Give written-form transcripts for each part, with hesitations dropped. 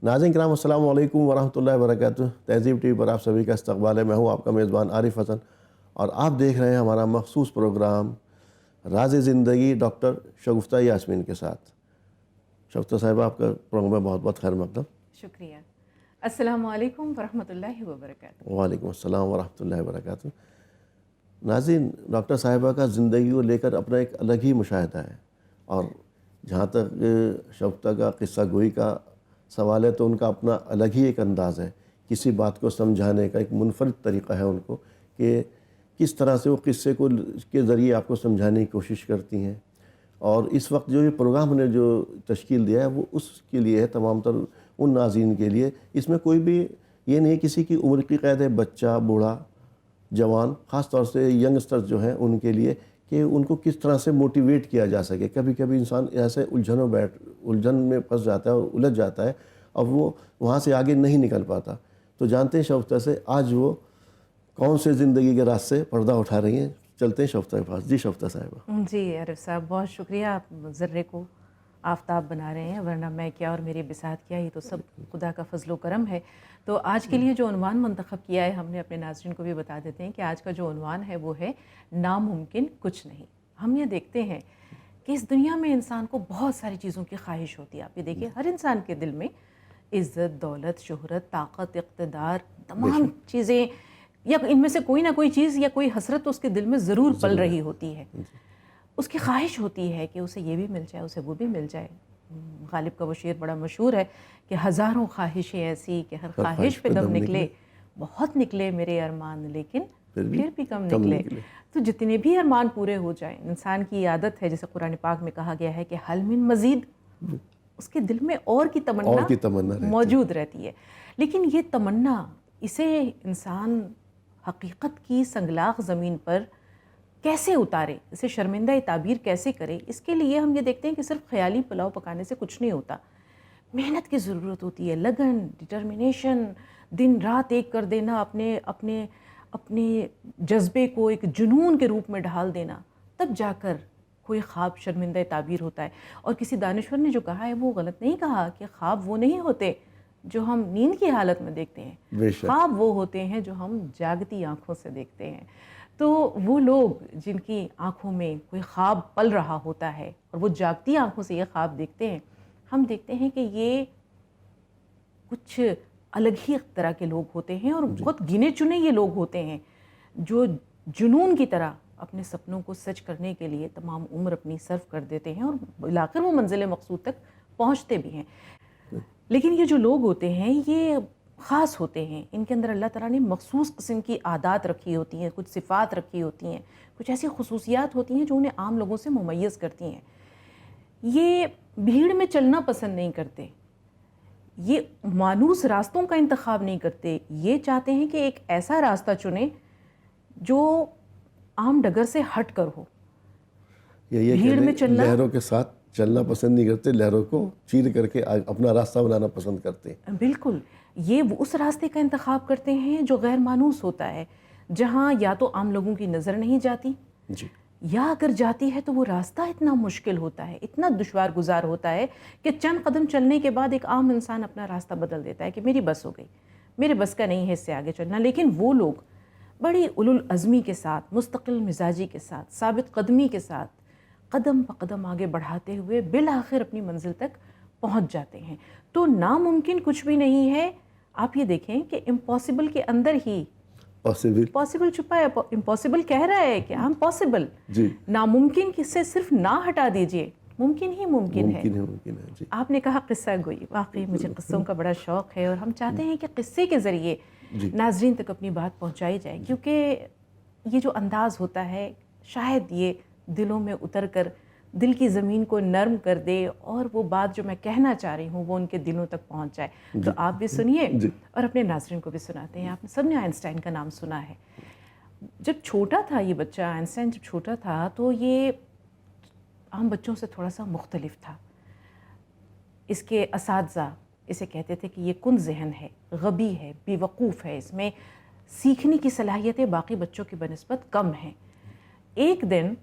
ناظرین کرام السلام علیکم ورحمۃ اللہ وبرکاتہ. تہذیب ٹی وی پر آپ سبھی کا استقبال ہے. میں ہوں آپ کا میزبان عارف حسن اور آپ دیکھ رہے ہیں ہمارا مخصوص پروگرام راز زندگی ڈاکٹر شگفتہ یاسمین کے ساتھ. شگفتہ صاحبہ آپ کا پروگرام میں بہت بہت خیر مقدم. شکریہ. السلام علیکم ورحمۃ اللہ وبرکاتہ. وعلیکم السلام ورحمۃ اللہ وبرکاتہ. ناظرین، ڈاکٹر صاحبہ کا زندگی کو لے کر اپنا ایک الگ ہی مشاہدہ ہے، اور جہاں تک شگفتہ کا قصہ گوئی کا سوال ہے تو ان کا اپنا الگ ہی ایک انداز ہے. کسی بات کو سمجھانے کا ایک منفرد طریقہ ہے ان کو کہ کس طرح سے وہ قصے کو کے ذریعے آپ کو سمجھانے کی کوشش کرتی ہیں. اور اس وقت جو یہ پروگرام نے جو تشکیل دیا ہے وہ اس کے لیے ہے، تمام تر ان ناظرین کے لیے. اس میں کوئی بھی یہ نہیں کسی کی عمر کی قید ہے، بچہ، بوڑھا، جوان، خاص طور سے ینگسٹرز جو ہیں ان کے لیے، کہ ان کو کس طرح سے موٹیویٹ کیا جا سکے. کبھی کبھی انسان ایسے الجھن میں پھنس جاتا ہے اور الجھ جاتا ہے اور وہ وہاں سے آگے نہیں نکل پاتا. تو جانتے ہیں شگفتہ سے آج وہ کون سے زندگی کے راستے سے پردہ اٹھا رہی ہیں. چلتے ہیں شگفتہ کے پاس. جی شگفتہ صاحبہ. جی عارف صاحب، بہت شکریہ. آپ ذرے کو آفتاب بنا رہے ہیں، ورنہ میں کیا اور میری بساط کیا، یہ تو سب خدا کا فضل و کرم ہے. تو آج کے لیے جو عنوان منتخب کیا ہے ہم نے اپنے ناظرین کو بھی بتا دیتے ہیں کہ آج کا جو عنوان ہے وہ ہے ناممکن کچھ نہیں. ہم یہ دیکھتے ہیں کہ اس دنیا میں انسان کو بہت ساری چیزوں کی خواہش ہوتی ہے. آپ یہ دیکھیں، ہر انسان کے دل میں عزت، دولت، شہرت، طاقت، اقتدار، تمام چیزیں، یا ان میں سے کوئی نہ کوئی چیز یا کوئی حسرت تو اس کے دل میں ضرور پل رہی ہوتی ہے. اس کی خواہش ہوتی ہے کہ اسے یہ بھی مل جائے، اسے وہ بھی مل جائے. غالب کا وہ شعر بڑا مشہور ہے کہ ہزاروں خواہشیں ایسی کہ ہر خواہش پہ دم نکلے، بہت نکلے میرے ارمان لیکن پھر بھی کم نکلے. تو جتنے بھی ارمان پورے ہو جائیں، انسان کی عادت ہے، جیسے قرآن پاک میں کہا گیا ہے کہ حل من مزید، اس کے دل میں اور کی تمنا موجود رہتی ہے. لیکن یہ تمنا، اسے انسان حقیقت کی سنگلاخ زمین پر کیسے اتارے، اسے شرمندہ تعبیر کیسے کرے، اس کے لیے ہم یہ دیکھتے ہیں کہ صرف خیالی پلاؤ پکانے سے کچھ نہیں ہوتا. محنت کی ضرورت ہوتی ہے، لگن، ڈٹرمنیشن، دن رات ایک کر دینا، اپنے جذبے کو ایک جنون کے روپ میں ڈھال دینا، تب جا کر کوئی خواب شرمندہ تعبیر ہوتا ہے. اور کسی دانشور نے جو کہا ہے وہ غلط نہیں کہا کہ خواب وہ نہیں ہوتے جو ہم نیند کی حالت میں دیکھتے ہیں، خواب وہ ہوتے ہیں جو ہم جاگتی آنکھوں سے دیکھتے ہیں. تو وہ لوگ جن کی آنکھوں میں کوئی خواب پل رہا ہوتا ہے اور وہ جاگتی آنکھوں سے یہ خواب دیکھتے ہیں، ہم دیکھتے ہیں کہ یہ کچھ الگ ہی طرح کے لوگ ہوتے ہیں اور بہت گنے چنے یہ لوگ ہوتے ہیں جو جنون کی طرح اپنے سپنوں کو سچ کرنے کے لیے تمام عمر اپنی صرف کر دیتے ہیں اور بلاخر وہ منزل مقصود تک پہنچتے بھی ہیں. لیکن یہ جو لوگ ہوتے ہیں یہ خاص ہوتے ہیں، ان کے اندر اللہ تعالیٰ نے مخصوص قسم کی عادات رکھی ہوتی ہیں، کچھ صفات رکھی ہوتی ہیں، کچھ ایسی خصوصیات ہوتی ہیں جو انہیں عام لوگوں سے ممیز کرتی ہیں. یہ بھیڑ میں چلنا پسند نہیں کرتے، یہ مانوس راستوں کا انتخاب نہیں کرتے، یہ چاہتے ہیں کہ ایک ایسا راستہ چنیں جو عام ڈگر سے ہٹ کر ہو. بھیڑ میں چلنا، لہروں کے ساتھ چلنا پسند نہیں کرتے، لہروں کو چیر کر کے اپنا راستہ بنانا پسند کرتے ہیں. بالکل، یہ اس راستے کا انتخاب کرتے ہیں جو غیر مانوس ہوتا ہے، جہاں یا تو عام لوگوں کی نظر نہیں جاتی، یا اگر جاتی ہے تو وہ راستہ اتنا مشکل ہوتا ہے، اتنا دشوار گزار ہوتا ہے کہ چند قدم چلنے کے بعد ایک عام انسان اپنا راستہ بدل دیتا ہے کہ میری بس ہو گئی، میرے بس کا نہیں ہے اس سے آگے چلنا. لیکن وہ لوگ بڑی اولوالعزمی کے ساتھ، مستقل مزاجی کے ساتھ، ثابت قدمی کے ساتھ قدم قدم آگے بڑھاتے ہوئے بالآخر اپنی منزل تک پہنچ جاتے ہیں. تو ناممکن کچھ بھی نہیں ہے. آپ یہ دیکھیں کہ امپاسبل کے اندر ہی پاسبل چھپا ہے. امپاسبل کہہ رہا ہے کہ ہم پاسبل، ناممکن کی سے صرف نہ ہٹا دیجئے، ممکن ہی ممکن ہے. آپ نے کہا قصہ گوئی، واقعی مجھے قصوں کا بڑا شوق ہے اور ہم چاہتے ہیں کہ قصے کے ذریعے ناظرین تک اپنی بات پہنچائی جائے، کیونکہ یہ جو انداز ہوتا ہے شاید یہ دلوں میں اتر کر دل کی زمین کو نرم کر دے اور وہ بات جو میں کہنا چاہ رہی ہوں وہ ان کے دلوں تک پہنچ جائے. تو آپ بھی سنیے اور اپنے ناظرین کو بھی سناتے ہیں. آپ نے سب نے آئنسٹائن کا نام سنا ہے. جب چھوٹا تھا یہ بچہ، آئنسٹائن جب چھوٹا تھا تو یہ عام بچوں سے تھوڑا سا مختلف تھا. اس کے اساتذہ اسے کہتے تھے کہ یہ کن ذہن ہے، غبی ہے، بے وقوف ہے، اس میں سیکھنے کی صلاحیتیں باقی بچوں کی بنسبت کم ہیں. ایک دن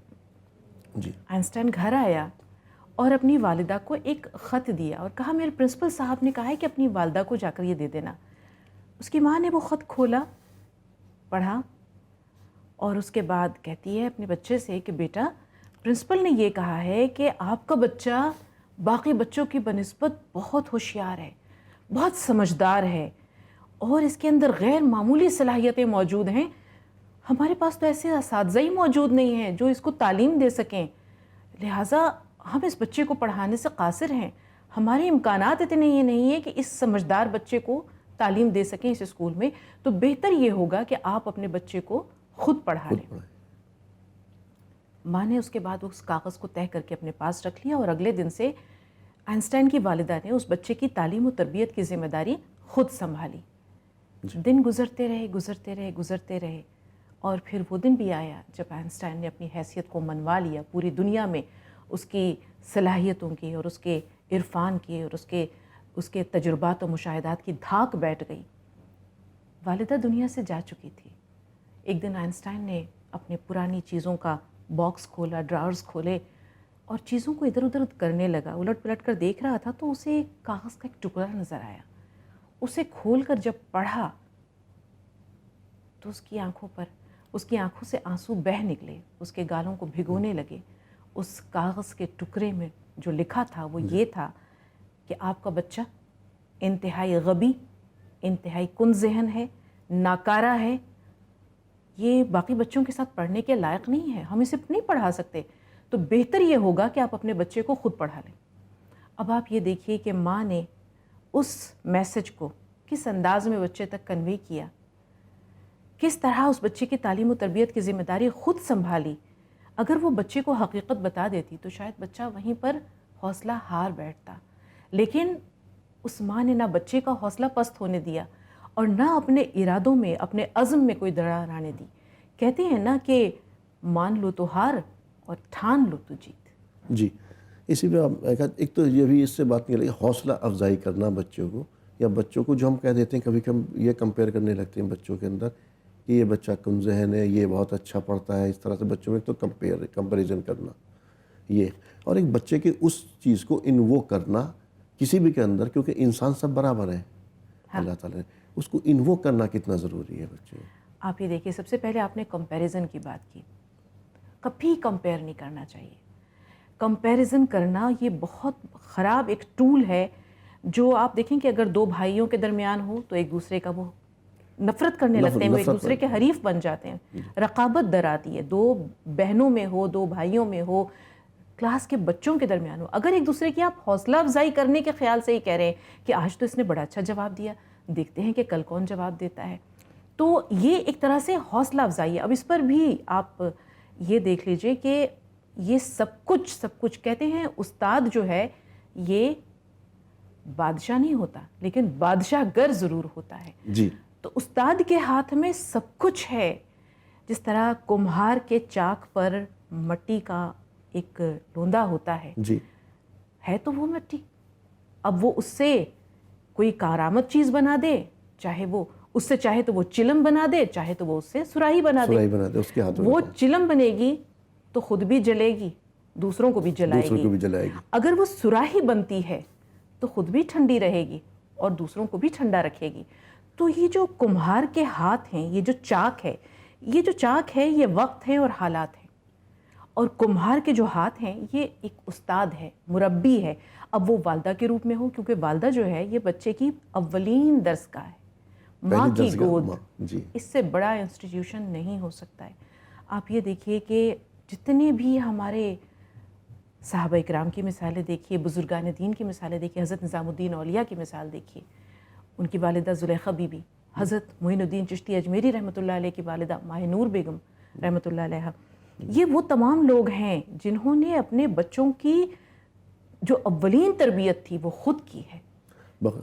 آئنسٹائن گھر آیا اور اپنی والدہ کو ایک خط دیا اور کہا میرے پرنسپل صاحب نے کہا ہے کہ اپنی والدہ کو جا کر یہ دے دینا. اس کی ماں نے وہ خط کھولا, پڑھا, اور اس کے بعد کہتی ہے اپنے بچے سے کہ بیٹا پرنسپل نے یہ کہا ہے کہ آپ کا بچہ باقی بچوں کی بنسبت بہت ہوشیار ہے, بہت سمجھدار ہے, اور اس کے اندر غیر معمولی صلاحیتیں موجود ہیں. ہمارے پاس تو ایسے اساتذہ ہی موجود نہیں ہیں جو اس کو تعلیم دے سکیں, لہٰذا ہم اس بچے کو پڑھانے سے قاصر ہیں. ہمارے امکانات اتنے یہ نہیں ہیں کہ اس سمجھدار بچے کو تعلیم دے سکیں اس اسکول میں, تو بہتر یہ ہوگا کہ آپ اپنے بچے کو خود پڑھا لیں. ماں نے اس کے بعد اس کاغذ کو تہہ کر کے اپنے پاس رکھ لیا اور اگلے دن سے آئنسٹائن کی والدہ نے اس بچے کی تعلیم و تربیت کی ذمہ داری خود سنبھالی. دن گزرتے رہے اور پھر وہ دن بھی آیا جب آئنسٹائن نے اپنی حیثیت کو منوا لیا. پوری دنیا میں اس کی صلاحیتوں کی اور اس کے عرفان کی اور اس کے تجربات و مشاہدات کی دھاک بیٹھ گئی. والدہ دنیا سے جا چکی تھی. ایک دن آئنسٹائن نے اپنے پرانی چیزوں کا باکس کھولا, ڈراورز کھولے اور چیزوں کو ادھر ادھر کرنے لگا. الٹ پلٹ کر دیکھ رہا تھا تو اسے کاغذ کا ایک ٹکڑا نظر آیا. اسے کھول کر جب پڑھا تو اس کی آنکھوں سے آنسو بہہ نکلے, اس کے گالوں کو بھگونے لگے. اس کاغذ کے ٹکڑے میں جو لکھا تھا وہ یہ تھا کہ آپ کا بچہ انتہائی غبی, انتہائی کن ذہن ہے, ناکارہ ہے, یہ باقی بچوں کے ساتھ پڑھنے کے لائق نہیں ہے, ہم اسے نہیں پڑھا سکتے, تو بہتر یہ ہوگا کہ آپ اپنے بچے کو خود پڑھا لیں. اب آپ یہ دیکھیے کہ ماں نے اس میسج کو کس انداز میں بچے تک کنوے کیا, کس طرح اس بچے کی تعلیم و تربیت کی ذمہ داری خود سنبھالی. اگر وہ بچے کو حقیقت بتا دیتی تو شاید بچہ وہیں پر حوصلہ ہار بیٹھتا, لیکن اس ماں نے نہ بچے کا حوصلہ پست ہونے دیا اور نہ اپنے ارادوں میں, اپنے عزم میں کوئی دراڑ آنے دی. کہتے ہیں نا کہ مان لو تو ہار اور ٹھان لو تو جیت. جی, اسی پہ ایک تو یہ بھی اس سے بات نہیں لگی, حوصلہ افزائی کرنا بچوں کو, یا بچوں کو جو ہم کہہ دیتے ہیں کبھی ہم یہ کمپیئر کرنے لگتے ہیں بچوں کے اندر کہ یہ بچہ کم ذہن ہے, یہ بہت اچھا پڑھتا ہے, اس طرح سے بچوں میں تو کمپیریزن کرنا یہ, اور ایک بچے کی اس چیز کو انووک کرنا کسی بھی کے اندر, کیونکہ انسان سب برابر ہیں اللہ تعالیٰ نے, اس کو انووک کرنا کتنا ضروری ہے بچے. آپ یہ دیکھیے, سب سے پہلے آپ نے کمپیریزن کی بات کی. کبھی کمپیئر نہیں کرنا چاہیے. کمپیریزن کرنا یہ بہت خراب ایک ٹول ہے جو آپ دیکھیں کہ اگر دو بھائیوں کے درمیان ہو تو ایک دوسرے کا وہ نفرت کرنے لگتے ہیں, وہ ایک دوسرے کے حریف بن جاتے ہیں, رقابت در آتی ہے. دو بہنوں میں ہو, دو بھائیوں میں ہو, کلاس کے بچوں کے درمیان ہو, اگر ایک دوسرے کی آپ حوصلہ افزائی کرنے کے خیال سے ہی کہہ رہے ہیں کہ آج تو اس نے بڑا اچھا جواب دیا, دیکھتے ہیں کہ کل کون جواب دیتا ہے, تو یہ ایک طرح سے حوصلہ افزائی ہے. اب اس پر بھی آپ یہ دیکھ لیجئے کہ یہ سب کچھ کہتے ہیں استاد جو ہے یہ بادشاہ نہیں ہوتا لیکن بادشاہ گر ضرور ہوتا ہے. جی, تو استاد کے ہاتھ میں سب کچھ ہے. جس طرح کمہار کے چاک پر مٹی کا ایک لوندا ہوتا ہے, جی, ہے تو وہ مٹی, اب وہ اس سے کوئی کارآمد چیز بنا دے, چاہے وہ اس سے چاہے تو وہ چلم بنا دے, چاہے تو وہ اس سے سراہی بنا دے, اس کے ہاتھوں میں وہ چلم بنے گی تو خود بھی جلے گی, دوسروں کو بھی جلائے گی. اگر وہ سراہی بنتی ہے تو خود بھی ٹھنڈی رہے گی اور دوسروں کو بھی ٹھنڈا رکھے گی. تو یہ جو کمہار کے ہاتھ ہیں, یہ جو چاک ہے یہ وقت ہے اور حالات ہیں, اور کمہار کے جو ہاتھ ہیں یہ ایک استاد ہے, مربی ہے. اب وہ والدہ کے روپ میں ہو, کیونکہ والدہ جو ہے یہ بچے کی اولین درسگاہ ہے, ماں کی گود, اس سے بڑا انسٹیٹیوشن نہیں ہو سکتا ہے. آپ یہ دیکھیے کہ جتنے بھی ہمارے صحابہ اکرام کی مثالیں دیکھیے, بزرگان دین کی مثالیں دیکھیے, حضرت نظام الدین اولیاء کی مثال دیکھیے, ان کی والدہ زلیخا بی بی, حضرت معین الدین چشتی اجمیری رحمۃ اللہ علیہ کی والدہ ماہ نور بیگم رحمۃ اللہ علیہ, یہ وہ تمام لوگ ہیں جنہوں نے اپنے بچوں کی جو اولین تربیت تھی وہ خود کی ہے.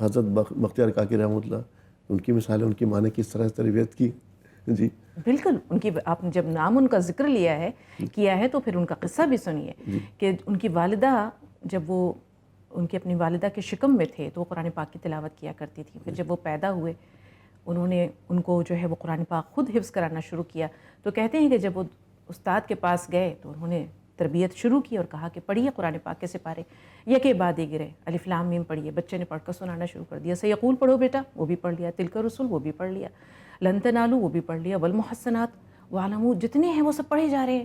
حضرت بختیار کاکی رحمۃ اللہ, ان کی مثال ہے, ان کی ماں نے کس طرح تربیت کی. جی بالکل, ان کی آپ نے جب نام ان کا ذکر کیا ہے تو پھر ان کا قصہ بھی سنیے کہ ان کی والدہ جب وہ ان کی اپنی والدہ کے شکم میں تھے تو وہ قرآن پاک کی تلاوت کیا کرتی تھی. پھر جب وہ پیدا ہوئے انہوں نے ان کو جو ہے وہ قرآن پاک خود حفظ کرانا شروع کیا. تو کہتے ہیں کہ جب وہ استاد کے پاس گئے تو انہوں نے تربیت شروع کی اور کہا کہ پڑھیے قرآن پاک کے سپارے، یکے بعد ایک گرے، الف لام میم پڑھیے، بچے نے پڑھ کر سنانا شروع کر دیا، سیقول پڑھو بیٹا، وہ بھی پڑھ لیا، تلک الرسل وہ بھی پڑھ لیا، لن تنالوا وہ بھی پڑھ لیا، والمحصنات واعلموا جتنے ہیں وہ سب پڑھے جا رہے ہیں۔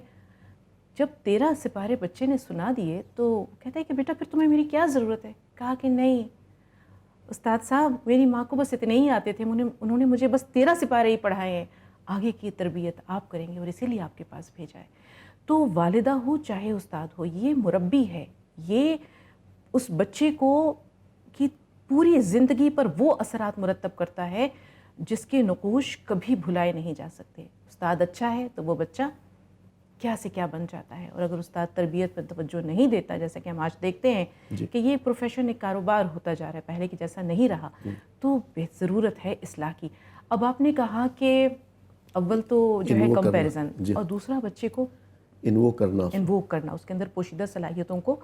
جب 13 سپارے بچے نے سنا دیے تو کہتا ہے کہ بیٹا پھر تمہیں میری کیا ضرورت ہے؟ کہا کہ نہیں استاد صاحب، میری ماں کو بس اتنے ہی آتے تھے، انہوں نے مجھے بس 13 سپارے ہی پڑھائے ہیں، آگے کی تربیت آپ کریں گے اور اسی لیے آپ کے پاس بھیجا ہے۔ تو والدہ ہو چاہے استاد ہو، یہ مربی ہے، یہ اس بچے کو کی پوری زندگی پر وہ اثرات مرتب کرتا ہے جس کے نقوش کبھی بھلائے نہیں جا سکتے۔ استاد اچھا ہے تو وہ بچہ کیا سے کیا بن جاتا ہے، اور اگر استاد تربیت پر توجہ نہیں دیتا، جیسے کہ ہم آج دیکھتے ہیں کہ یہ پروفیشن ایک کاروبار ہوتا جا رہا ہے، پہلے کی جیسا نہیں رہا، تو ضرورت ہے اصلاح کی۔ اب آپ نے کہا کہ اول تو جو ہے کمپیریزن، اور دوسرا بچے کو انووک کرنا، اس کے اندر پوشیدہ صلاحیتوں کو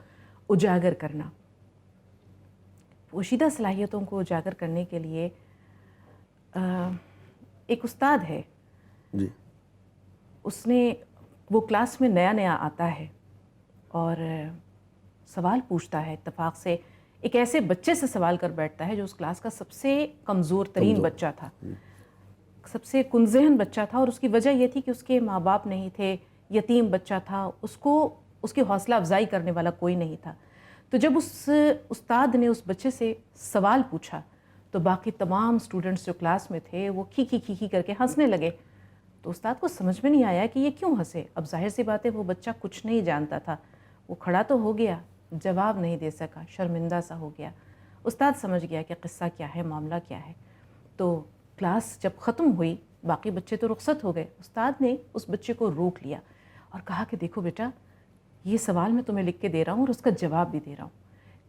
اجاگر کرنا۔ پوشیدہ صلاحیتوں کو اجاگر کرنے کے لیے ایک استاد ہے، اس نے وہ کلاس میں نیا نیا آتا ہے اور سوال پوچھتا ہے، اتفاق سے ایک ایسے بچے سے سوال کر بیٹھتا ہے جو اس کلاس کا سب سے کمزور ترین بچہ تھا، سب سے کن بچہ تھا، اور اس کی وجہ یہ تھی کہ اس کے ماں باپ نہیں تھے، یتیم بچہ تھا، اس کی حوصلہ افزائی کرنے والا کوئی نہیں تھا۔ تو جب اس استاد نے اس بچے سے سوال پوچھا تو باقی تمام سٹوڈنٹس جو کلاس میں تھے وہ کھی کر کے ہنسنے لگے۔ تو استاد کو سمجھ میں نہیں آیا کہ یہ کیوں ہنسے۔ اب ظاہر سی بات ہے وہ بچہ کچھ نہیں جانتا تھا، وہ کھڑا تو ہو گیا، جواب نہیں دے سکا، شرمندہ سا ہو گیا۔ استاد سمجھ گیا کہ قصہ کیا ہے، معاملہ کیا ہے۔ تو کلاس جب ختم ہوئی، باقی بچے تو رخصت ہو گئے، استاد نے اس بچے کو روک لیا اور کہا کہ دیکھو بیٹا، یہ سوال میں تمہیں لکھ کے دے رہا ہوں اور اس کا جواب بھی دے رہا ہوں،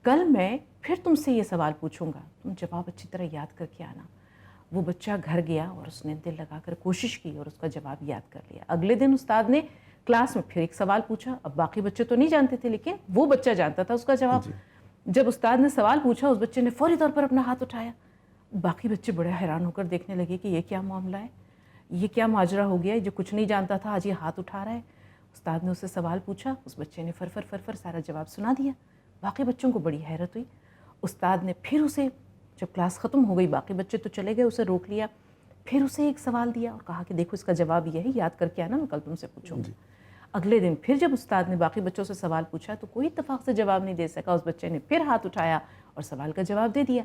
کل میں پھر تم سے یہ سوال پوچھوں گا، تم جواب اچھی طرح یاد کر کے آنا۔ وہ بچہ گھر گیا اور اس نے دل لگا کر کوشش کی اور اس کا جواب یاد کر لیا۔ اگلے دن استاد نے کلاس میں پھر ایک سوال پوچھا، اب باقی بچے تو نہیں جانتے تھے لیکن وہ بچہ جانتا تھا اس کا جواب۔ جب استاد نے سوال پوچھا اس بچے نے فوری طور پر اپنا ہاتھ اٹھایا۔ باقی بچے بڑے حیران ہو کر دیکھنے لگے کہ یہ کیا معاملہ ہے، یہ کیا ماجرا ہو گیا ہے، جو کچھ نہیں جانتا تھا آج یہ ہاتھ اٹھا رہا ہے۔ استاد نے اسے سوال پوچھا، اس بچے نے فر سارا جواب سنا دیا۔ باقی بچوں کو بڑی حیرت ہوئی۔ استاد نے پھر اسے، جب کلاس ختم ہو گئی باقی بچے تو چلے گئے، اسے روک لیا، پھر اسے ایک سوال دیا اور کہا کہ دیکھو اس کا جواب یہ ہے، یاد کر کے آنا، میں کل تم سے پوچھوں گا۔ اگلے دن پھر جب استاد نے باقی بچوں سے سوال پوچھا تو کوئی اتفاق سے جواب نہیں دے سکا، اس بچے نے پھر ہاتھ اٹھایا اور سوال کا جواب دے دیا۔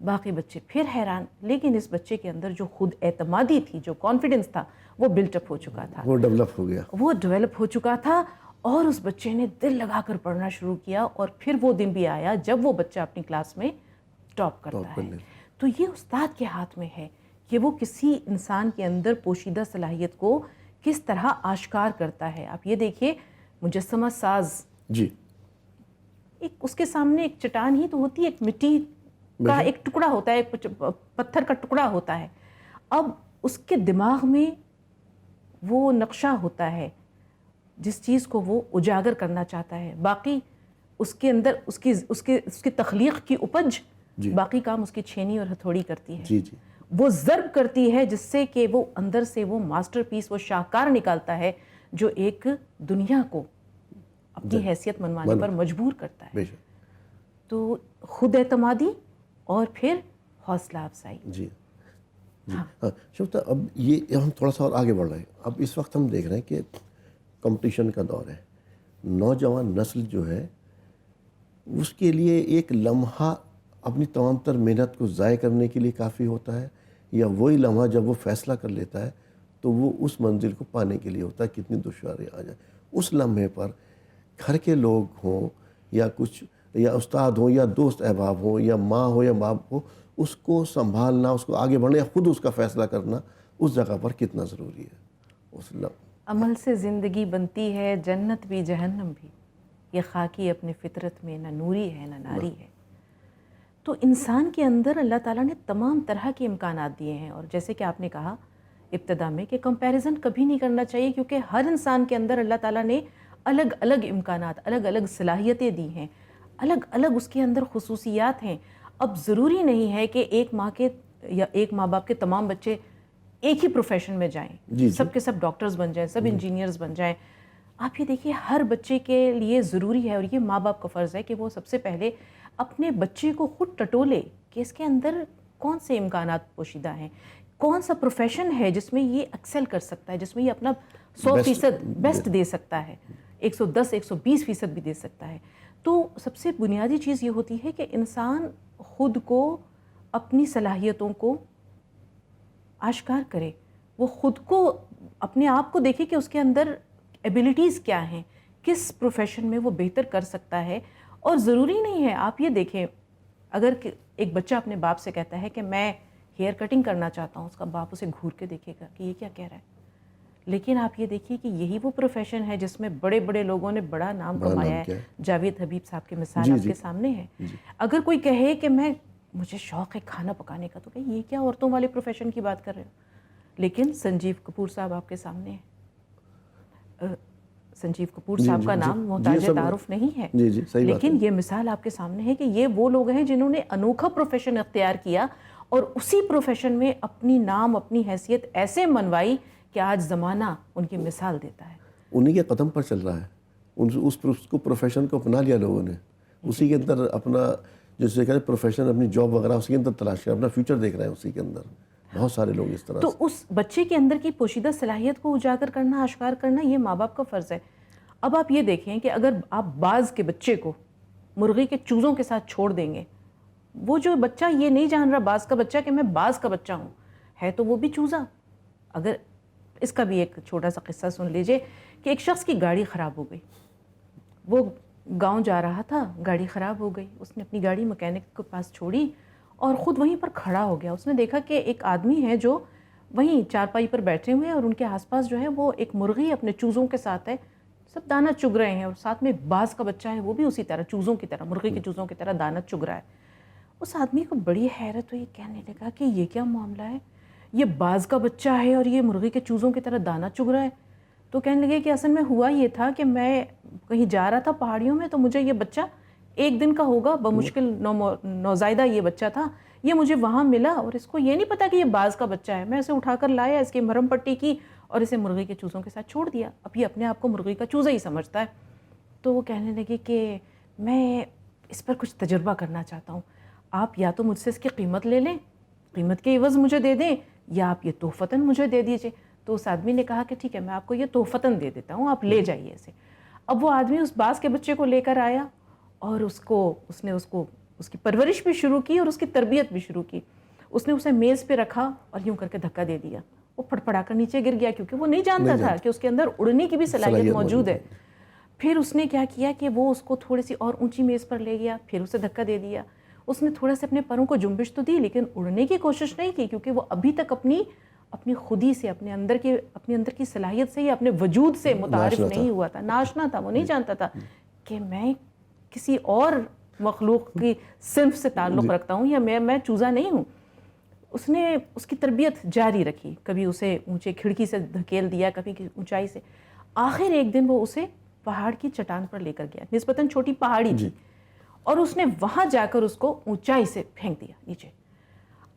باقی بچے پھر حیران، لیکن اس بچے کے اندر جو خود اعتمادی تھی، جو کانفیڈنس تھا، وہ بلٹ اپ ہو چکا تھا، وہ ڈیولپ ہو چکا تھا، اور اس بچے نے دل لگا کر پڑھنا شروع کیا۔ اور پھر وہ دن بھی آیا جب وہ بچہ اپنی کلاس میں ٹاپ کرتا ہے۔ تو یہ استاد کے ہاتھ میں ہے کہ وہ کسی انسان کے اندر پوشیدہ صلاحیت کو کس طرح آشکار کرتا ہے۔ آپ یہ دیکھیے، مجسمہ ساز، ایک اس کے سامنے ایک چٹان ہی تو ہوتی ہے، ایک مٹی کا ایک ٹکڑا ہوتا ہے، ایک پتھر کا ٹکڑا ہوتا ہے، اب اس کے دماغ میں وہ نقشہ ہوتا ہے جس چیز کو وہ اجاگر کرنا چاہتا ہے، باقی اس کے اندر اس کی تخلیق کی اپج، باقی کام اس کی چھینی اور ہتھوڑی کرتی ہے، وہ ضرب کرتی ہے جس سے کہ وہ اندر سے وہ ماسٹر پیس، وہ شاہکار نکالتا ہے جو ایک دنیا کو اپنی حیثیت منوانے پر مجبور کرتا ہے۔ تو خود اعتمادی اور پھر حوصلہ افزائی۔ شفتا، اب یہ ہم تھوڑا سا اور آگے بڑھ رہے ہیں۔ اب اس وقت ہم دیکھ رہے ہیں کہ کمپٹیشن کا دور ہے، نوجوان نسل جو ہے اس کے لیے ایک لمحہ اپنی تمام تر محنت کو ضائع کرنے کے لیے کافی ہوتا ہے، یا وہی لمحہ جب وہ فیصلہ کر لیتا ہے تو وہ اس منزل کو پانے کے لیے ہوتا ہے، کتنی دشواری آ جائے۔ اس لمحے پر گھر کے لوگ ہوں یا استاد ہوں یا دوست احباب ہوں یا ماں ہو یا باپ ہو، اس کو سنبھالنا، اس کو آگے بڑھنا یا خود اس کا فیصلہ کرنا اس جگہ پر کتنا ضروری ہے۔ عمل سے زندگی بنتی ہے، جنت بھی جہنم بھی، یہ خاکی اپنے فطرت میں، نہ نوری ہے نہ ناری ہے۔ تو انسان کے اندر اللہ تعالیٰ نے تمام طرح کے امکانات دیے ہیں، اور جیسے کہ آپ نے کہا ابتدا میں کہ کمپیریزن کبھی نہیں کرنا چاہیے، کیونکہ ہر انسان کے اندر اللہ تعالیٰ نے الگ الگ امکانات، الگ الگ صلاحیتیں دی ہیں، الگ الگ اس کے اندر خصوصیات ہیں۔ اب ضروری نہیں ہے کہ ایک ماں باپ کے تمام بچے ایک ہی پروفیشن میں جائیں، سب کے سب ڈاکٹرز بن جائیں، سب انجینئرز بن جائیں۔ آپ یہ دیکھیے ہر بچے کے لیے ضروری ہے اور یہ ماں باپ کا فرض ہے کہ وہ سب سے پہلے اپنے بچے کو خود ٹٹولے کہ اس کے اندر کون سے امکانات پوشیدہ ہیں، کون سا پروفیشن ہے جس میں یہ ایکسل کر سکتا ہے، جس میں یہ اپنا 100% بیسٹ دے سکتا ہے، 110 120% بھی دے سکتا ہے۔ تو سب سے بنیادی چیز یہ ہوتی ہے کہ انسان خود کو، اپنی صلاحیتوں کو آشکار کرے، وہ خود کو، اپنے آپ کو دیکھے کہ اس کے اندر ایبیلٹیز کیا ہیں، کس پروفیشن میں وہ بہتر کر سکتا ہے۔ اور ضروری نہیں ہے، آپ یہ دیکھیں اگر ایک بچہ اپنے باپ سے کہتا ہے کہ میں ہیئر کٹنگ کرنا چاہتا ہوں، اس کا باپ اسے گھور کے دیکھے گا کہ یہ کیا کہہ رہا ہے۔ لیکن آپ یہ دیکھیے کہ یہی وہ پروفیشن ہے جس میں بڑے بڑے لوگوں نے بڑا نام کمایا ہے۔ جاوید حبیب صاحب کی مثال آپ کے سامنے ہے۔ اگر کوئی کہے کہ مجھے شوق ہے کھانا پکانے کا، تو کہ یہ کیا عورتوں والے پروفیشن کی بات کر رہے ہو؟ لیکن سنجیو کپور صاحب آپ کے سامنے ہیں۔ سنجیو کپور صاحب کا نام محتاج تعارف نہیں ہے، لیکن یہ مثال آپ کے سامنے ہے کہ یہ وہ لوگ ہیں جنہوں نے انوکھا پروفیشن اختیار کیا اور اسی پروفیشن میں اپنی نام، اپنی حیثیت ایسے منوائی کہ آج زمانہ ان کی مثال دیتا ہے۔ انہی کے قدم پر چل رہا ہے، اس کو پروفیشن کو اپنا لیا لوگوں نے، اسی کے اندر اپنا جیسے کہ پروفیشن، اپنی جاب وغیرہ اسی کے اندر تلاش کر اپنا فیوچر دیکھ رہے ہیں اسی کے اندر۔ بہت سارے لوگ اس طرح تو اس بچے کے اندر کی پوشیدہ صلاحیت کو اجاگر کرنا، آشکار کرنا، یہ ماں باپ کا فرض ہے۔ اب آپ یہ دیکھیں کہ اگر آپ باز کے بچے کو مرغی کے چوزوں کے ساتھ چھوڑ دیں گے، وہ جو بچہ یہ نہیں جان رہا باز کا بچہ کہ میں باز کا بچہ ہوں، ہے تو وہ بھی چوزا۔ اگر اس کا بھی ایک چھوٹا سا قصہ سن لیجئے کہ ایک شخص کی گاڑی خراب ہو گئی، وہ گاؤں جا رہا تھا، گاڑی خراب ہو گئی، اس نے اپنی گاڑی مکینک کے پاس چھوڑی اور خود وہیں پر کھڑا ہو گیا۔ اس نے دیکھا کہ ایک آدمی ہے جو وہیں چارپائی پر بیٹھے ہوئے ہیں اور ان کے آس پاس جو ہے وہ ایک مرغی اپنے چوزوں کے ساتھ ہے، سب دانہ چگ رہے ہیں، اور ساتھ میں ایک باز کا بچہ ہے، وہ بھی اسی طرح چوزوں کی طرح، مرغی کے چوزوں کی طرح دانہ چگ رہا ہے۔ اس آدمی کو بڑی حیرت ہوئی، کہنے لگا کہ یہ کیا معاملہ ہے، یہ باز کا بچہ ہے اور یہ مرغی کے چوزوں کی طرح دانہ چگ رہا ہے۔ تو کہنے لگے کہ اصل میں ہوا یہ تھا کہ میں کہیں جا رہا تھا پہاڑیوں میں، تو مجھے یہ بچہ ایک دن کا ہوگا، بمشکل نوزائیدہ یہ بچہ تھا، یہ مجھے وہاں ملا اور اس کو یہ نہیں پتا کہ یہ باز کا بچہ ہے، میں اسے اٹھا کر لایا، اس کی مرہم پٹی کی اور اسے مرغی کے چوزوں کے ساتھ چھوڑ دیا۔ اب یہ اپنے آپ کو مرغی کا چوزا ہی سمجھتا ہے۔ تو وہ کہنے لگے کہ میں اس پر کچھ تجربہ کرنا چاہتا ہوں، آپ یا تو مجھ سے اس کی قیمت لے لیں، قیمت کے عوض مجھے دے دیں، یا آپ یہ تحفتاً مجھے دے دیجئے۔ تو اس آدمی نے کہا کہ ٹھیک ہے، میں آپ کو یہ تحفتاً دے دیتا ہوں، آپ لے جائیے اسے۔ اب وہ آدمی اس باز کے بچے کو لے کر آیا اور اس نے اس کی پرورش بھی شروع کی اور اس کی تربیت بھی شروع کی۔ اس نے اسے میز پہ رکھا اور یوں کر کے دھکا دے دیا، وہ پھڑپڑا کر نیچے گر گیا، کیونکہ وہ نہیں جانتا تھا کہ اس کے اندر اڑنے کی بھی صلاحیت موجود ہے۔ پھر اس نے کیا کیا کہ وہ اس کو تھوڑی سی اور اونچی میز پر لے گیا، پھر اسے دھکا دے دیا۔ اس نے تھوڑا سے اپنے پروں کو جنبش تو دی لیکن اڑنے کی کوشش نہیں کی، کیونکہ وہ ابھی تک اپنی خودی سے، اپنے اندر کی صلاحیت سے یا اپنے وجود سے متعارف نہیں ہوا تھا، ناشنا تھا، وہ نہیں جانتا تھا کہ میں کسی اور مخلوق کی صنف سے تعلق رکھتا ہوں یا میں چوزا نہیں ہوں۔ اس نے اس کی تربیت جاری رکھی، کبھی اسے اونچے کھڑکی سے دھکیل دیا، کبھی اونچائی سے۔ آخر ایک دن وہ اسے پہاڑ کی چٹان پر لے کر گیا، نسبتاً چھوٹی پہاڑی تھی، اور اس نے وہاں جا کر اس کو اونچائی سے پھینک دیا نیچے۔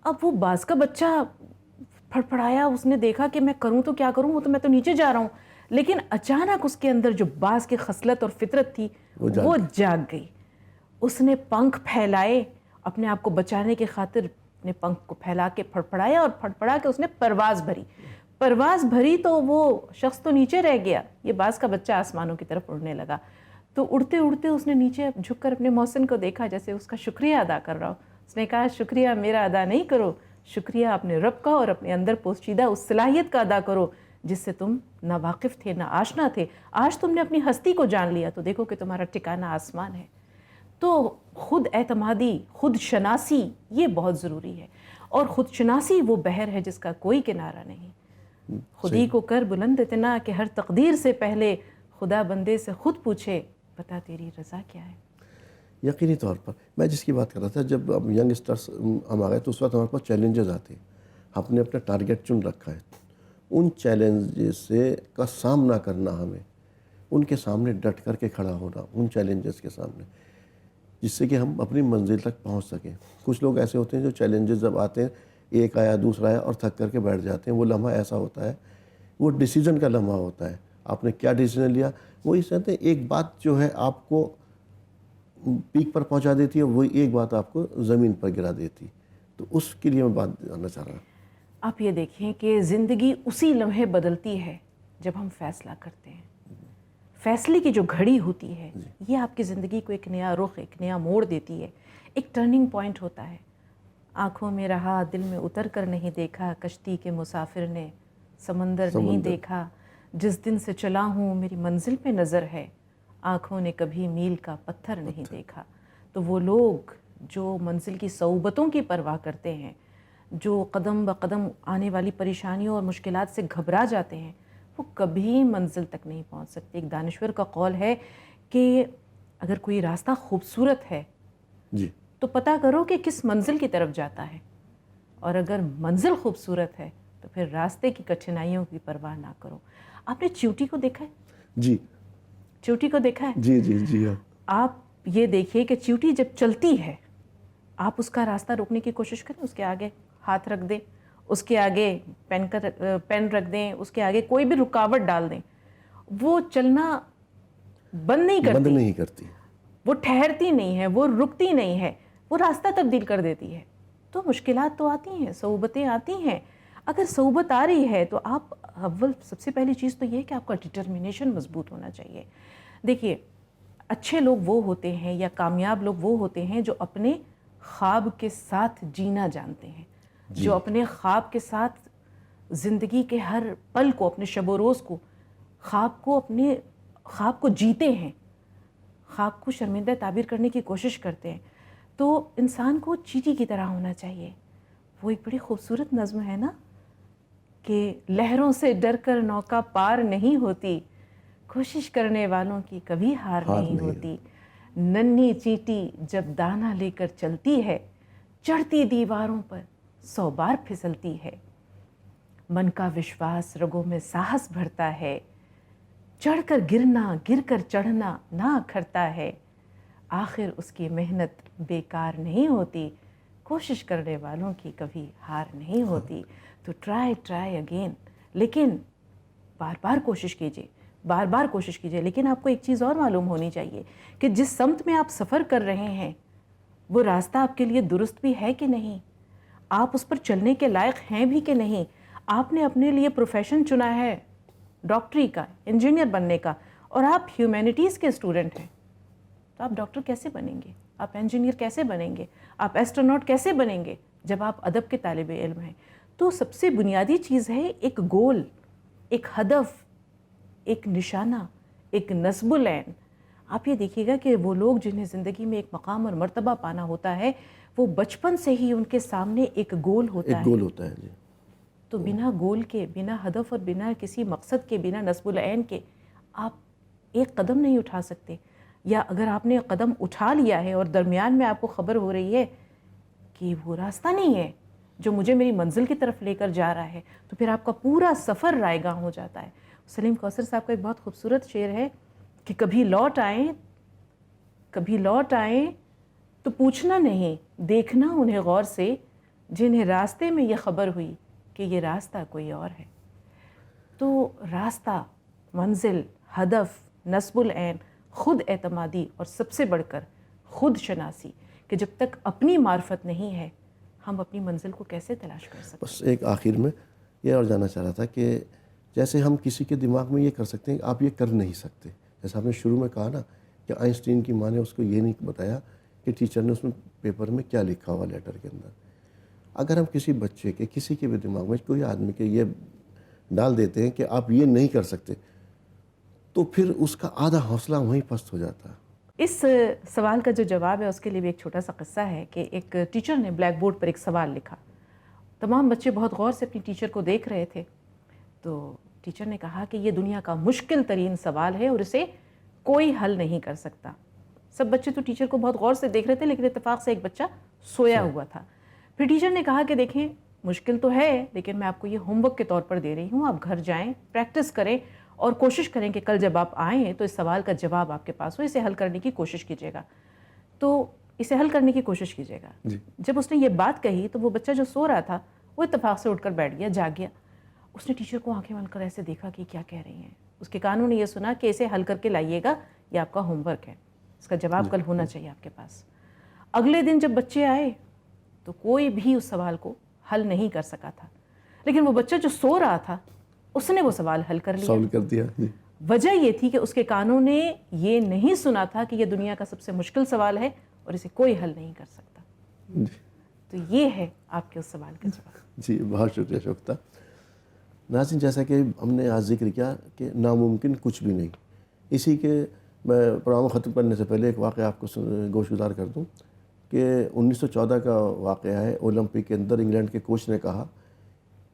اب وہ باز کا بچہ پھڑپڑایا، اس نے دیکھا کہ میں کروں تو کیا کروں، میں تو نیچے جا رہا ہوں، لیکن اچانک اس کے اندر جو باز کی خصلت اور فطرت تھی وہ جاگ گئی۔ اس نے پنکھ پھیلائے، اپنے آپ کو بچانے کی خاطر اپنے پنکھ کو پھیلا کے پھڑپڑایا اور پھڑپڑا کے اس نے پرواز بھری تو وہ شخص تو نیچے رہ گیا، یہ باز کا بچہ آسمانوں کی طرف اڑنے لگا۔ تو اڑتے اڑتے اس نے نیچے جھک کر اپنے محسن کو دیکھا جیسے اس کا شکریہ ادا کر رہا ہو۔ اس نے کہا شکریہ میرا ادا نہیں کرو، شکریہ اپنے رب کا اور اپنے اندر پوشیدہ اس صلاحیت کا ادا کرو جس سے تم نہ واقف تھے نہ آشنا تھے۔ آج تم نے اپنی ہستی کو جان لیا تو دیکھو کہ تمہارا ٹھکانہ آسمان ہے۔ تو خود اعتمادی، خود شناسی یہ بہت ضروری ہے، اور خود شناسی وہ بحر ہے جس کا کوئی کنارہ نہیں۔ خودی کو کر بلند اتنا کہ ہر تقدیر سے پہلے خدا بندے سے خود پوچھے بتا تیری رضا کیا ہے۔ یقینی طور پر میں جس کی بات کر رہا تھا، جب اب ینگ اسٹارس ہم آ گئے تو اس وقت ہمارے پاس چیلنجز آتے ہیں، ہم نے اپنا ٹارگیٹ چن رکھا ہے، ان چیلنجز سے کا سامنا کرنا، ہمیں ان کے سامنے ڈٹ کر کے کھڑا ہونا، ان چیلنجز کے سامنے، جس سے کہ ہم اپنی منزل تک پہنچ سکیں۔ کچھ لوگ ایسے ہوتے ہیں جو چیلنجز جب آتے ہیں، ایک آیا دوسرا آیا اور تھک کر کے بیٹھ جاتے ہیں، وہ لمحہ ایسا ہوتا ہے، وہ ڈیسیجن کا لمحہ ہوتا ہے، آپ نے کیا ڈیسیجن لیا. وہی کہتے ہیں ایک بات جو ہے آپ کو پیک پر پہنچا دیتی ہے, وہی ایک بات آپ کو زمین پر گرا دیتی. تو اس کے لیے میں بات کرنا چاہ رہا ہوں. آپ یہ دیکھیں کہ زندگی اسی لمحے بدلتی ہے جب ہم فیصلہ کرتے ہیں. فیصلے کی جو گھڑی ہوتی ہے یہ آپ کی زندگی کو ایک نیا رخ, ایک نیا موڑ دیتی ہے, ایک ٹرننگ پوائنٹ ہوتا ہے. آنکھوں میں رہا دل میں اتر کر نہیں دیکھا, کشتی کے مسافر نے سمندر نہیں دیکھا. جس دن سے چلا ہوں میری منزل پہ نظر ہے, آنکھوں نے کبھی میل کا پتھر نہیں دیکھا. تو وہ لوگ جو منزل کی صعوبتوں کی پرواہ کرتے ہیں, جو قدم بقدم آنے والی پریشانیوں اور مشکلات سے گھبرا جاتے ہیں, وہ کبھی منزل تک نہیں پہنچ سکتے. ایک دانشور کا قول ہے کہ اگر کوئی راستہ خوبصورت ہے جی تو پتہ کرو کہ کس منزل کی طرف جاتا ہے, اور اگر منزل خوبصورت ہے تو پھر راستے کی کٹھنائیوں کی پرواہ نہ کرو. آپ نے چیوٹی کو دیکھا ہے؟ جی چیوٹی کو دیکھا ہے؟ جی جی جی ہاں. آپ یہ دیکھیے کہ چیوٹی جب چلتی ہے آپ اس کا راستہ روکنے کی کوشش کریں, اس کے آگے ہاتھ رکھ دیں, اس کے آگے پین رکھ دیں, اس کے آگے کوئی بھی رکاوٹ ڈال دیں, وہ چلنا بند نہیں کرتی. وہ ٹھہرتی نہیں ہے, وہ رکتی نہیں ہے, وہ راستہ تبدیل کر دیتی ہے. تو مشکلات تو آتی ہیں, صعوبتیں آتی ہیں. اگر صعوبت آ رہی ہے تو آپ اول سب سے پہلی چیز تو یہ ہے کہ آپ کا ڈٹرمنیشن مضبوط ہونا چاہیے. دیکھیے اچھے لوگ وہ ہوتے ہیں یا کامیاب لوگ وہ ہوتے ہیں جو اپنے خواب کے ساتھ جینا جانتے ہیں, جو اپنے خواب کے ساتھ زندگی کے ہر پل کو, اپنے شب و روز کو, اپنے خواب کو جیتے ہیں, خواب کو شرمندہ تعبیر کرنے کی کوشش کرتے ہیں. تو انسان کو چیٹی کی طرح ہونا چاہیے. وہ ایک بڑی خوبصورت نظم ہے نا کہ لہروں سے ڈر کر نوکا پار نہیں ہوتی, کوشش کرنے والوں کی کبھی ہار نہیں ہوتی. ننھی چیٹی جب دانہ لے کر چلتی ہے, چڑھتی دیواروں پر 100 بار پھسلتی ہے. من کا وشواس رگوں میں ساہس بھرتا ہے, چڑھ کر گرنا گر کر چڑھنا نہ اکھڑتا ہے. آخر اس کی محنت بیکار نہیں ہوتی, کوشش کرنے والوں کی کبھی ہار نہیں ہوتی. تو ٹرائی اگین, لیکن بار بار کوشش کیجیے, بار بار کوشش کیجیے. لیکن آپ کو ایک چیز اور معلوم ہونی چاہیے کہ جس سمت میں آپ سفر کر رہے ہیں وہ راستہ آپ کے لیے درست بھی ہے کہ نہیں, آپ اس پر چلنے کے لائق ہیں بھی کہ نہیں. آپ نے اپنے لیے پروفیشن چنا ہے ڈاکٹری کا, انجینئر بننے کا, اور آپ ہیومینٹیز کے اسٹوڈنٹ ہیں, تو آپ ڈاکٹر کیسے بنیں گے, آپ انجینئر کیسے بنیں گے, آپ ایسٹروناٹ کیسے بنیں گے جب آپ ادب کے طالب علم ہیں. تو سب سے بنیادی چیز ہے ایک گول, ایک ہدف, ایک نشانہ, ایک نصب العین. آپ یہ دیکھیے گا کہ وہ لوگ جنہیں زندگی میں ایک مقام اور مرتبہ پانا ہوتا ہے وہ بچپن سے ہی ان کے سامنے ایک گول ہوتا ہے. ایک گول ہوتا ہے. جی. تو بنا گول کے, بنا ہدف اور بنا کسی مقصد کے, بنا نصب العین کے آپ ایک قدم نہیں اٹھا سکتے. یا اگر آپ نے قدم اٹھا لیا ہے اور درمیان میں آپ کو خبر ہو رہی ہے کہ وہ راستہ نہیں ہے جو مجھے میری منزل کی طرف لے کر جا رہا ہے, تو پھر آپ کا پورا سفر رائے گاں ہو جاتا ہے. سلیم کوثر صاحب کا ایک بہت خوبصورت شعر ہے کہ کبھی لوٹ آئیں تو پوچھنا نہیں, دیکھنا انہیں غور سے, جنہیں راستے میں یہ خبر ہوئی کہ یہ راستہ کوئی اور ہے. تو راستہ, منزل, ہدف, نصب العین, خود اعتمادی اور سب سے بڑھ کر خود شناسی, کہ جب تک اپنی معرفت نہیں ہے ہم اپنی منزل کو کیسے تلاش کر سکتے ہیں. بس ایک آخر میں یہ اور جاننا چاہ رہا تھا کہ جیسے ہم کسی کے دماغ میں یہ کر سکتے ہیں کہ آپ یہ کر نہیں سکتے, جیسے آپ نے شروع میں کہا نا کہ آئنسٹین کی ماں نے اس کو یہ نہیں بتایا کہ ٹیچر نے اس میں پیپر میں کیا لکھا ہوا لیٹر کے اندر. اگر ہم کسی بچے کے, کسی کے بھی دماغ میں, کوئی آدمی کے یہ ڈال دیتے ہیں کہ آپ یہ نہیں کر سکتے, تو پھر اس کا آدھا حوصلہ وہیں پست ہو جاتا ہے. اس سوال کا جو جواب ہے اس کے لیے بھی ایک چھوٹا سا قصہ ہے کہ ایک ٹیچر نے بلیک بورڈ پر ایک سوال لکھا. تمام بچے بہت غور سے اپنی ٹیچر کو دیکھ رہے تھے. تو ٹیچر نے کہا کہ یہ دنیا کا مشکل ترین سوال ہے اور اسے کوئی حل نہیں کر سکتا. سب بچے تو ٹیچر کو بہت غور سے دیکھ رہے تھے, لیکن اتفاق سے ایک بچہ سویا ہوا تھا. پھر ٹیچر نے کہا کہ دیکھیں مشکل تو ہے, لیکن میں آپ کو یہ ہوم ورک کے طور پر دے رہی ہوں, آپ گھر جائیں, پریکٹس کریں اور کوشش کریں کہ کل جب آپ آئیں تو اس سوال کا جواب آپ کے پاس ہو, اسے حل کرنے کی کوشش کیجیے گا. تو اسے حل کرنے کی کوشش کیجیے گا. جب اس نے یہ بات کہی تو وہ بچہ جو سو رہا تھا وہ اتفاق سے اٹھ کر بیٹھ گیا, جاگ گیا. اس نے ٹیچر کو آنکھیں بند کر ایسے دیکھا کہ کیا کہہ رہی ہیں. اس کے کانوں نے یہ سنا کہ اسے حل کر کے لائیے گا، یہ آپ کا ہوم ورک ہے، اس کا جواب کل ہونا چاہیے آپ کے پاس۔ اگلے دن جب بچے آئے تو کوئی بھی اس سوال کو حل نہیں کر سکا تھا، لیکن وہ بچہ جو سو رہا تھا اس نے وہ سوال حل کر لیا۔ سالو کر دیا جی۔ وجہ یہ تھی کہ اس کے کانوں نے یہ نہیں سنا تھا کہ یہ دنیا کا سب سے مشکل سوال ہے اور اسے کوئی حل نہیں کر سکتا۔ جی تو یہ ہے آپ کے اس سوال کا جواب۔ جی بہت شکریہ شوکتا۔ ناظرین، جیسا کہ ہم نے آج ذکر کیا کہ ناممکن کچھ بھی نہیں، اسی کے میں پروگرام ختم کرنے سے پہلے ایک واقعہ آپ کو گوش گزار کر دوں کہ 1914 کا واقعہ ہے۔ اولمپک کے اندر انگلینڈ کے کوچ نے کہا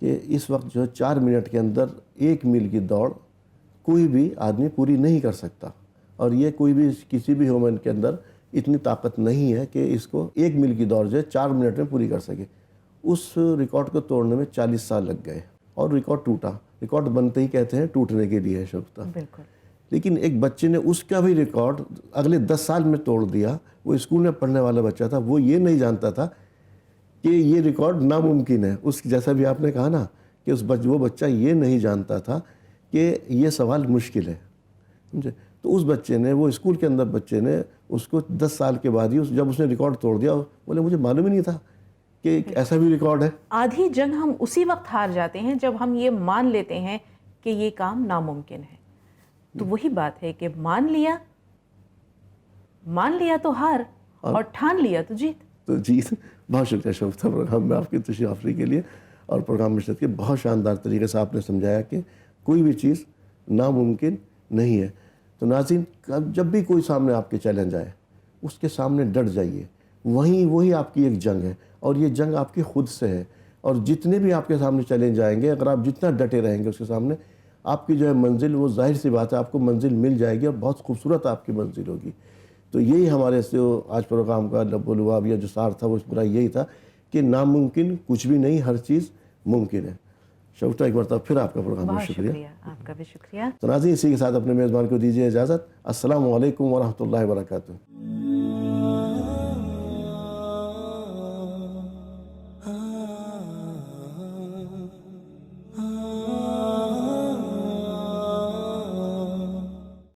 کہ اس وقت جو ہے 4 منٹ کے اندر 1 میل کی دوڑ کوئی بھی آدمی پوری نہیں کر سکتا، اور یہ کوئی بھی کسی بھی ہیومن کے اندر اتنی طاقت نہیں ہے کہ اس کو 1 میل کی دوڑ جو ہے 4 منٹ میں پوری کر سکے۔ اس ریکارڈ کو توڑنے میں 40 سال لگ گئے اور ریکارڈ ٹوٹا۔ ریکارڈ بنتے ہی کہتے ہیں ٹوٹنے کے لیے ہے شوکتا، بالکل۔ لیکن ایک بچے نے اس کا بھی ریکارڈ اگلے 10 سال میں توڑ دیا۔ وہ اسکول میں پڑھنے والا بچہ تھا، وہ یہ نہیں جانتا تھا کہ یہ ریکارڈ ناممکن ہے۔ اس جیسا بھی آپ نے کہا نا کہ وہ بچہ یہ نہیں جانتا تھا کہ یہ سوال مشکل ہے، سمجھے؟ تو اس بچے نے، وہ اسکول کے اندر بچے نے اس کو 10 سال کے بعد ہی جب اس نے ریکارڈ توڑ دیا، بولے مجھے معلوم ہی نہیں تھا کہ ایسا بھی ریکارڈ ہے۔ آدھی جنگ ہم اسی وقت ہار جاتے ہیں جب ہم یہ مان لیتے ہیں کہ یہ کام ناممکن ہے۔ تو وہی بات ہے کہ مان لیا تو ہار، اور ٹھان لیا تو جیت۔ تو جیت۔ بہت شکریہ شوکتا، پروگرام میں آپ کی تشریف آفری کے لیے اور پروگرام میں شرکت کے بہت شاندار طریقے سے آپ نے سمجھایا کہ کوئی بھی چیز ناممکن نہیں ہے۔ تو ناظرین، جب بھی کوئی سامنے آپ کے چیلنج آئے اس کے سامنے ڈٹ جائیے، وہی آپ کی ایک جنگ ہے، اور یہ جنگ آپ کی خود سے ہے۔ اور جتنے بھی آپ کے سامنے چیلنج آئیں گے، اگر آپ جتنا ڈٹے رہیں گے اس کے سامنے، آپ کی جو ہے منزل، وہ ظاہر سی بات ہے آپ کو منزل مل جائے گی اور بہت خوبصورت آپ کی منزل ہوگی۔ تو یہی ہمارے سے آج پروگرام کا لب و لباب یا جو سار تھا وہ پورا یہی تھا کہ ناممکن کچھ بھی نہیں، ہر چیز ممکن ہے۔ شوکتا، ایک مرتبہ پھر آپ کا پروگرام میں بہت شکریہ۔ شکریہ، آپ کا بھی شکریہ۔ تو ناظرین، اسی کے ساتھ اپنے میزبان کو دیجیے اجازت۔ السلام علیکم ورحمۃ اللہ وبرکاتہ۔